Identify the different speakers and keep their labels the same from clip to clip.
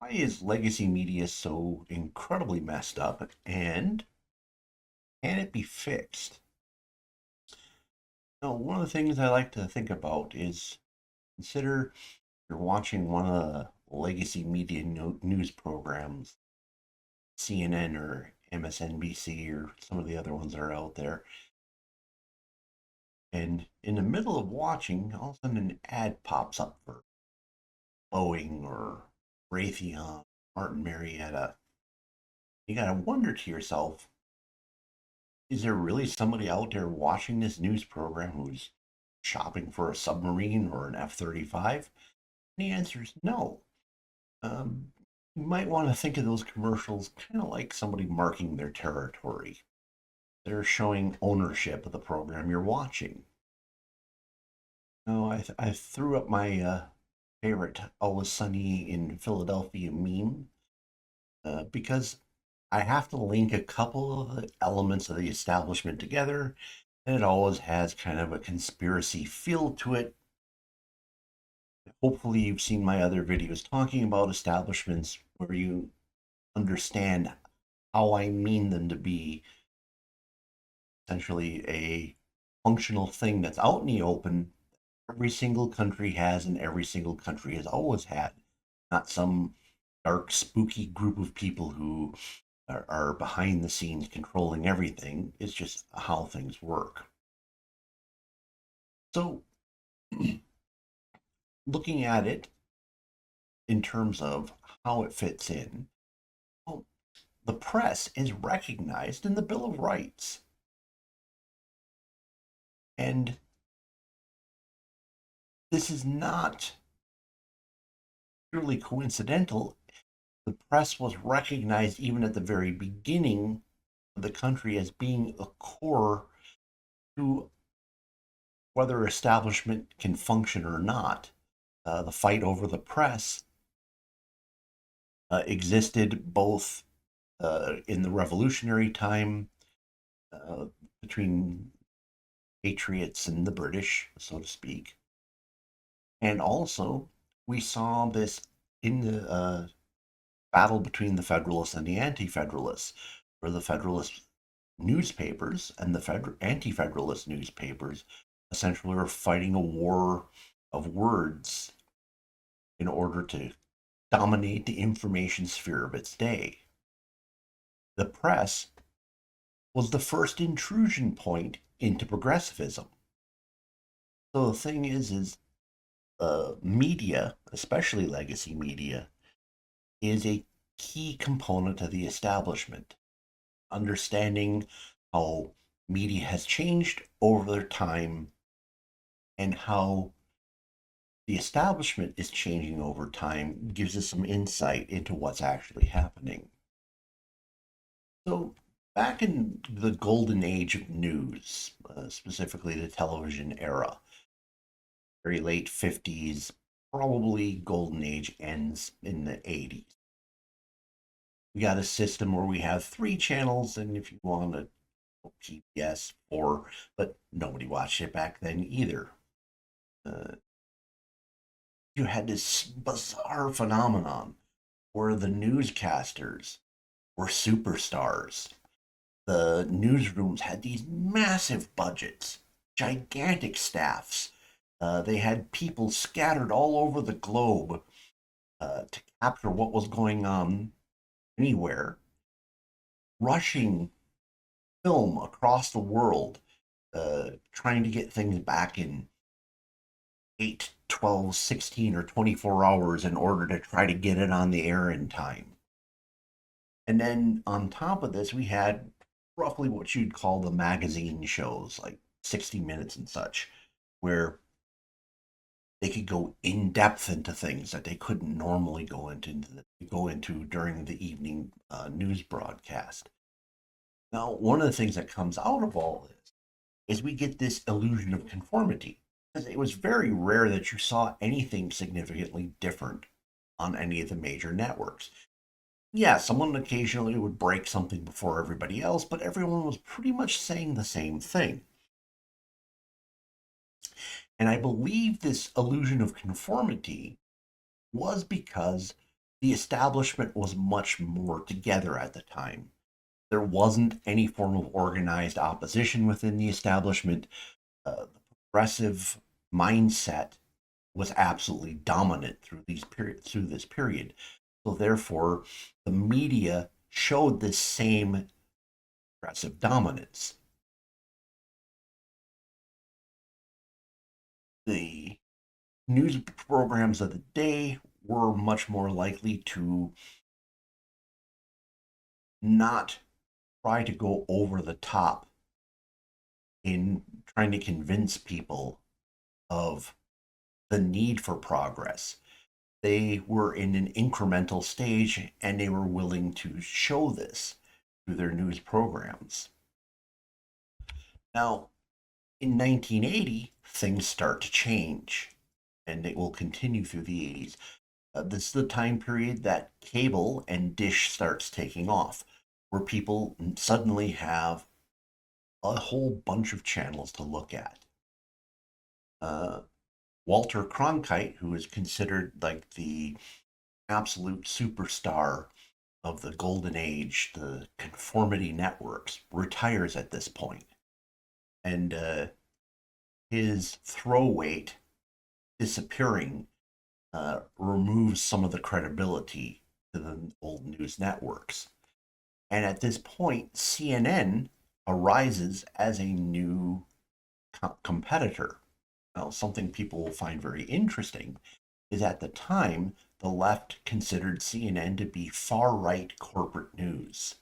Speaker 1: Why is legacy media so incredibly messed up, and can it be fixed? One of the things I like to think about is consider you're watching one of the legacy media news programs, CNN or MSNBC or some of the other ones that are out there. And in the middle of watching, all of a sudden an ad pops up for Boeing or Raytheon, Martin Marietta. You got to wonder to yourself, is there really somebody out there watching this news program who's shopping for a submarine or an F-35? And the answer is no. You might want to think of those commercials kind of like somebody marking their territory. They're showing ownership of the program you're watching. I threw up my favorite Always Sunny in Philadelphia meme because I have to link a couple of the elements of the establishment together, and it always has kind of a conspiracy feel to it. Hopefully, you've seen my other videos talking about establishments where you understand how I mean them to be essentially a functional thing that's out in the open. Every single country has, and every single country has always had, not some dark, spooky group of people who are behind the scenes controlling everything. It's just how things work. So, looking at it in terms of how it fits in, well, the press is recognized in the Bill of Rights. And this is not purely coincidental. The press was recognized even at the very beginning of the country as being a core to whether establishment can function or not. The fight over the press existed both in the revolutionary time uh, between patriots and the British, so to speak. And also, we saw this in the battle between the Federalists and the Anti Federalists, where the Federalist newspapers and the Anti Federalist newspapers essentially were fighting a war of words in order to dominate the information sphere of its day. The press was the first intrusion point into progressivism. So the thing is media, especially legacy media, is a key component of the establishment. Understanding how media has changed over time and how the establishment is changing over time gives us some insight into what's actually happening. So, back in the golden age of news, specifically the television era, very late 50s, probably golden age ends in the 80s. We got a system where we have three channels, and if you want to PBS, four, but nobody watched it back then either. Uh, you had this bizarre phenomenon where the newscasters were superstars. The newsrooms had these massive budgets, gigantic staffs. They had people scattered all over the globe to capture what was going on anywhere, rushing film across the world, trying to get things back in 8, 12, 16, or 24 hours in order to try to get it on the air in time. And then on top of this, we had roughly what you'd call the magazine shows, like 60 Minutes and such, where they could go in depth into things that they couldn't normally go into during the evening news broadcast. Now, one of the things that comes out of all this is we get this illusion of conformity. Because it was very rare that you saw anything significantly different on any of the major networks. Yeah, someone occasionally would break something before everybody else, but everyone was pretty much saying the same thing. And I believe this illusion of conformity was because the establishment was much more together at the time. There wasn't any form of organized opposition within the establishment. The progressive mindset was absolutely dominant through this period. So therefore, the media showed this same progressive dominance. The news programs of the day were much more likely to not try to go over the top in trying to convince people of the need for progress. They were in an incremental stage and they were willing to show this through their news programs. Now, in 1980, things start to change and it will continue through the 80s. This is the time period that cable and dish starts taking off, where people suddenly have a whole bunch of channels to look at. Walter Cronkite, who is considered like the absolute superstar of the golden age, the conformity networks, retires at this point. And his throw weight disappearing removes some of the credibility to the old news networks. And at this point, CNN arises as a new competitor. Now, something people will find very interesting is at the time, the left considered CNN to be far right corporate news.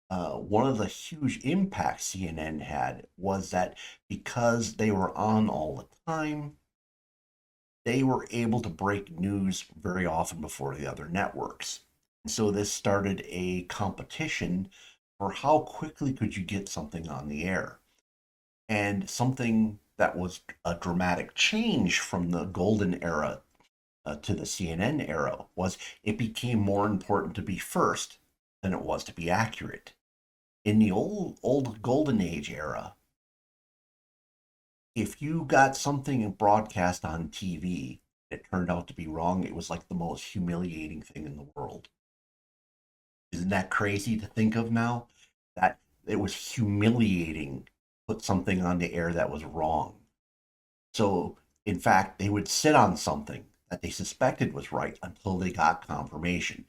Speaker 1: One of the huge impacts CNN had was that because they were on all the time, they were able to break news very often before the other networks. And so this started a competition for how quickly could you get something on the air. And something that was a dramatic change from the golden era to the CNN era was it became more important to be first than it was to be accurate. In the old golden age era, if you got something broadcast on TV and it turned out to be wrong, it was like the most humiliating thing in the world. Isn't that crazy to think of now? That it was humiliating to put something on the air that was wrong. So, in fact, they would sit on something that they suspected was right until they got confirmation.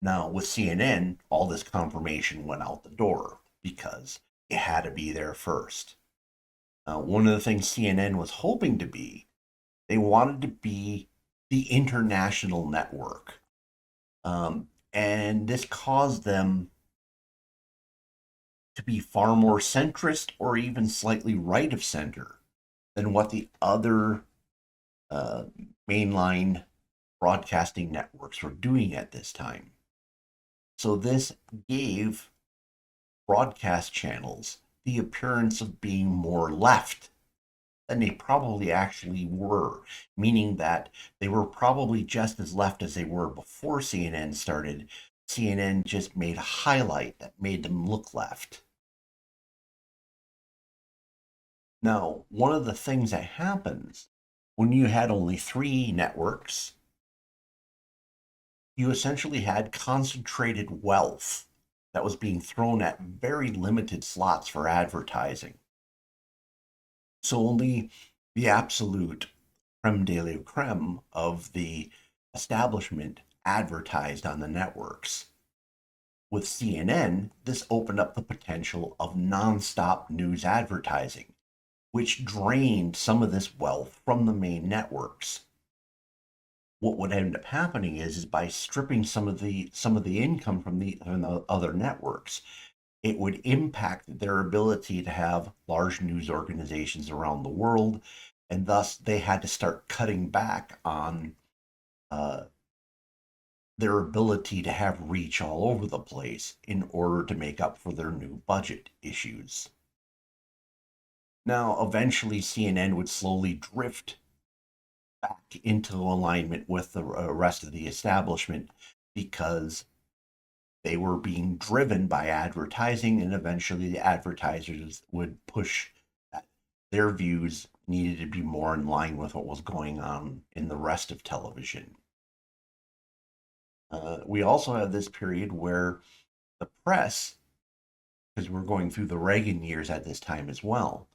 Speaker 1: Now, with CNN, all this confirmation went out the door because it had to be there first. One of the things CNN was hoping to be, they wanted to be the international network. And this caused them to be far more centrist or even slightly right of center than what the other uh, mainline broadcasting networks were doing at this time. So this gave broadcast channels the appearance of being more left than they probably actually were, meaning that they were probably just as left as they were before CNN started. CNN just made a highlight that made them look left. Now, one of the things that happens when you had only three networks, you essentially had concentrated wealth that was being thrown at very limited slots for advertising. So only the absolute creme de la creme of the establishment advertised on the networks. With CNN, this opened up the potential of nonstop news advertising, which drained some of this wealth from the main networks. What would end up happening is by stripping some of the income from the other networks, it would impact their ability to have large news organizations around the world, and thus they had to start cutting back on uh, their ability to have reach all over the place in order to make up for their new budget issues. Now, eventually, CNN would slowly drift back into alignment with the rest of the establishment because they were being driven by advertising, and eventually the advertisers would push that their views needed to be more in line with what was going on in the rest of television. We also have this period where the press, because we're going through the Reagan years at this time as well,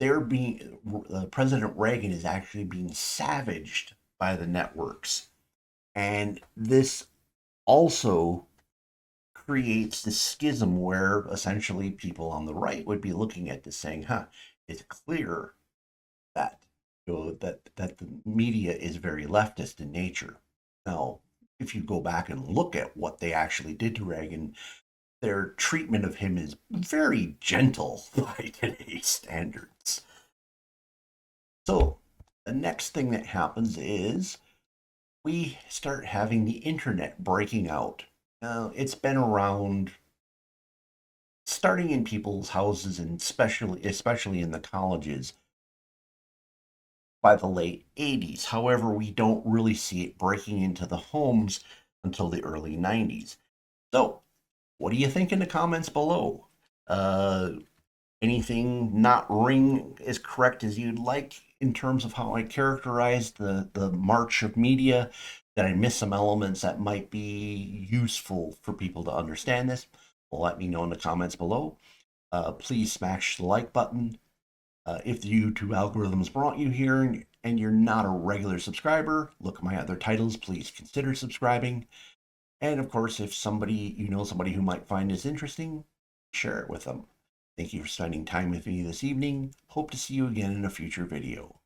Speaker 1: President Reagan is actually being savaged by the networks. And this also creates this schism where essentially people on the right would be looking at this saying, it's clear that that the media is very leftist in nature. Now, if you go back and look at what they actually did to Reagan, their treatment of him is very gentle by today's standards. So the next thing that happens is we start having the internet breaking out. It's been around starting in people's houses and especially in the colleges by the late 80s. However, we don't really see it breaking into the homes until the early 90s. So, what do you think in the comments below? Anything not ring as correct as you'd like in terms of how I characterized the march of media? Did I miss some elements that might be useful for people to understand this? Well, let me know in the comments below. Please smash the like button. If the YouTube algorithms brought you here and you're not a regular subscriber, look at my other titles. Please consider subscribing. And of course, if you know somebody who might find this interesting, share it with them. Thank you for spending time with me this evening. Hope to see you again in a future video.